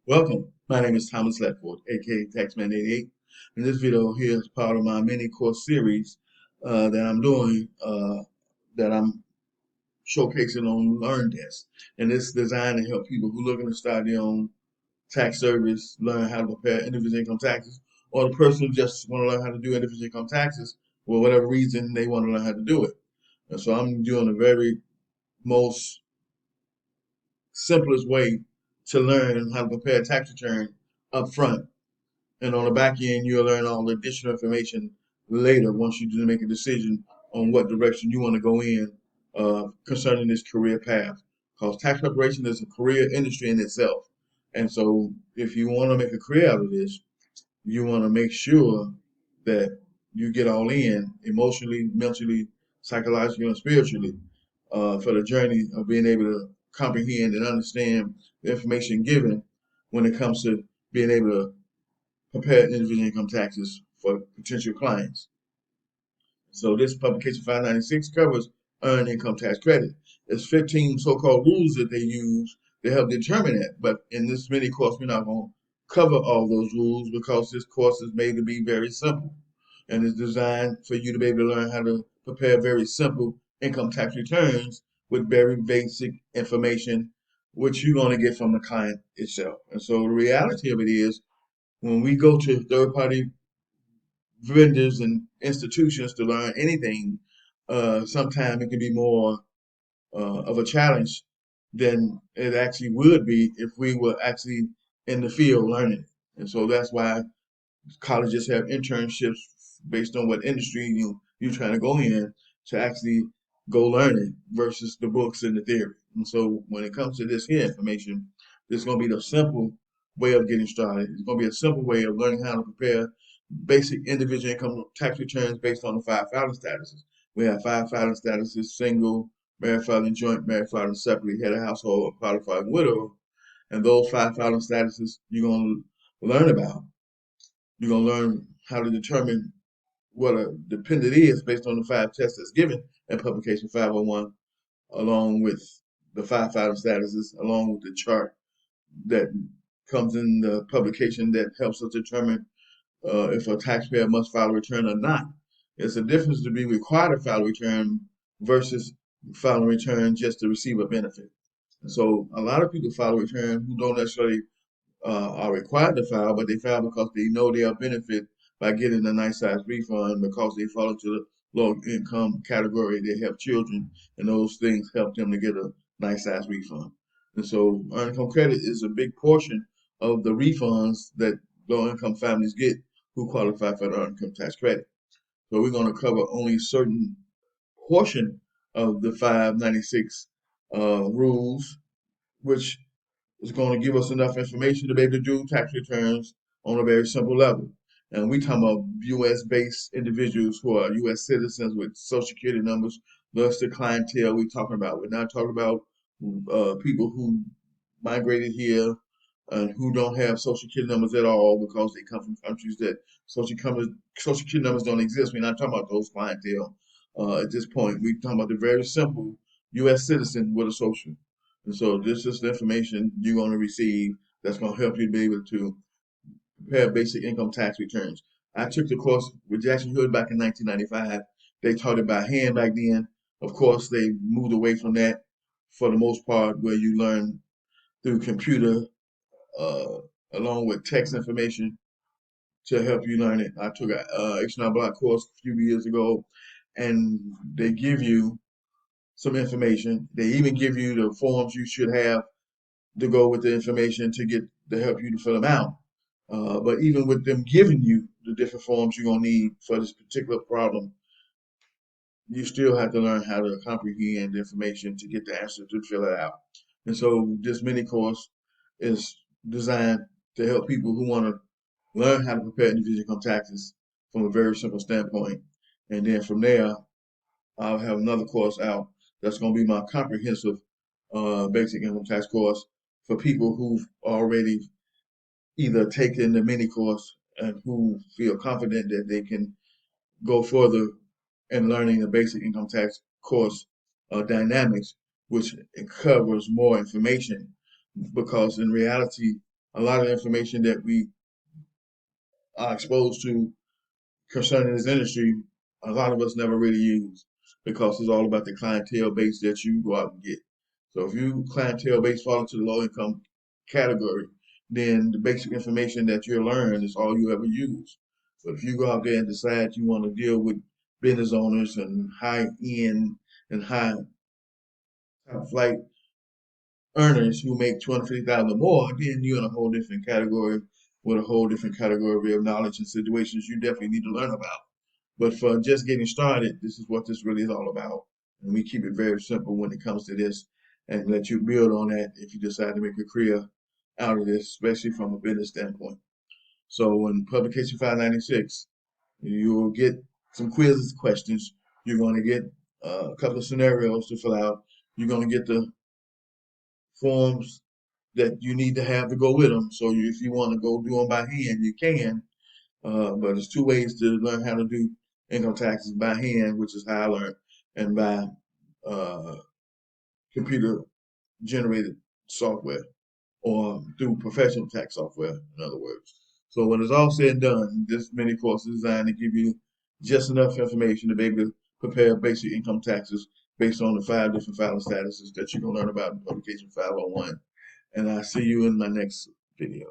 Welcome. My name is Thomas Ledford, aka Taxman88. And this video here is part of my mini course series that I'm doing, that I'm showcasing on LearnDesk. And it's designed to help people who are looking to start their own tax service, learn how to prepare individual income taxes, or the person who just want to learn how to do individual income taxes for whatever reason they want to learn how to do it. And so I'm doing the very most simplest way to learn how to prepare a tax return up front. And on the back end, you'll learn all the additional information later once you do make a decision on what direction you want to go in concerning this career path. Because tax preparation is a career industry in itself. And so if you want to make a career out of this, you want to make sure that you get all in emotionally, mentally, psychologically, and spiritually for the journey of being able to comprehend and understand the information given when it comes to being able to prepare individual income taxes for potential clients. So this publication 596 covers earned income tax credit. There's 15 so-called rules that they use to help determine it. But in this mini course, we're not going to cover all those rules because this course is made to be very simple and is designed for you to be able to learn how to prepare very simple income tax returns with very basic information, which you're going to get from the client itself. And so the reality of it is when we go to third-party vendors and institutions to learn anything, sometimes it can be more of a challenge than it actually would be if we were actually in the field learning. And so that's why colleges have internships based on what industry you're trying to go in to actually go learn it versus the books and the theory. And so when it comes to this here information, this is going to be the simple way of getting started. It's going to be a simple way of learning how to prepare basic individual income tax returns based on the five filing statuses. We have five filing statuses: single, married filing joint, married filing separately, head of household, or qualified widow. And those five filing statuses you're going to learn about. You're going to learn how to determine what a dependent is based on the five tests that's given in publication 501, along with the five filing statuses, along with the chart that comes in the publication that helps us determine if a taxpayer must file a return or not. It's a difference to be required to file a return versus filing a return just to receive a benefit. And so a lot of people file a return who don't necessarily are required to file, but they file because they know they'll benefit by getting a nice size refund because they fall into the low income category. They have children, and those things help them to get a nice size refund. And so earned income credit is a big portion of the refunds that low income families get who qualify for the earned income tax credit. So we're going to cover only a certain portion of the 596 rules, which is going to give us enough information to be able to do tax returns on a very simple level. And we talking about U.S. based individuals who are U.S. citizens with Social Security numbers. That's the clientele we're talking about. We're not talking about people who migrated here and who don't have Social Security numbers at all because they come from countries that Social Security numbers don't exist. We're not talking about those clientele at this point. We're talking about the very simple U.S. citizen with a social. And so this is the information you're going to receive that's going to help you be able to prepare basic income tax returns. I took the course with Jackson Hood back in 1995. They taught it by hand back then. Of course, they moved away from that for the most part, where you learn through computer uh, along with text information to help you learn it. I took a H&R Block course a few years ago, and they give you some information. They even give you the forms you should have to go with the information to help you to fill them out. But even with them giving you the different forms you're gonna need for this particular problem, you still have to learn how to comprehend the information to get the answer to fill it out. And so this mini course is designed to help people who want to learn how to prepare individual income taxes from a very simple standpoint. And then from there, I'll have another course out that's going to be my comprehensive basic income tax course for people who've already either taken the mini course and who feel confident that they can go further in learning the basic income tax course dynamics, which it covers more information because in reality, a lot of information that we are exposed to concerning this industry, a lot of us never really use because it's all about the clientele base that you go out and get. So if you clientele base fall into the low income category, then the basic information that you learn is all you ever use. But if you go out there and decide you want to deal with business owners and high end and high top flight earners who make 250,000 or more, then you're in a whole different category with a whole different category of knowledge and situations you definitely need to learn about. But for just getting started, this is what this really is all about. And we keep it very simple when it comes to this and let you build on that if you decide to make a career out of this, especially from a business standpoint. So in Publication 596, you'll get some quizzes, questions. You're going to get a couple of scenarios to fill out. You're going to get the forms that you need to have to go with them. So if you want to go do them by hand, you can. But there's two ways to learn how to do income taxes: by hand, which is how I learned, and by uh, computer generated software or through professional tax software, in other words. So when it's all said and done, this mini course is designed to give you just enough information to be able to prepare basic income taxes based on the 5 different filing statuses that you're going to learn about in Publication 501. And I see you in my next video.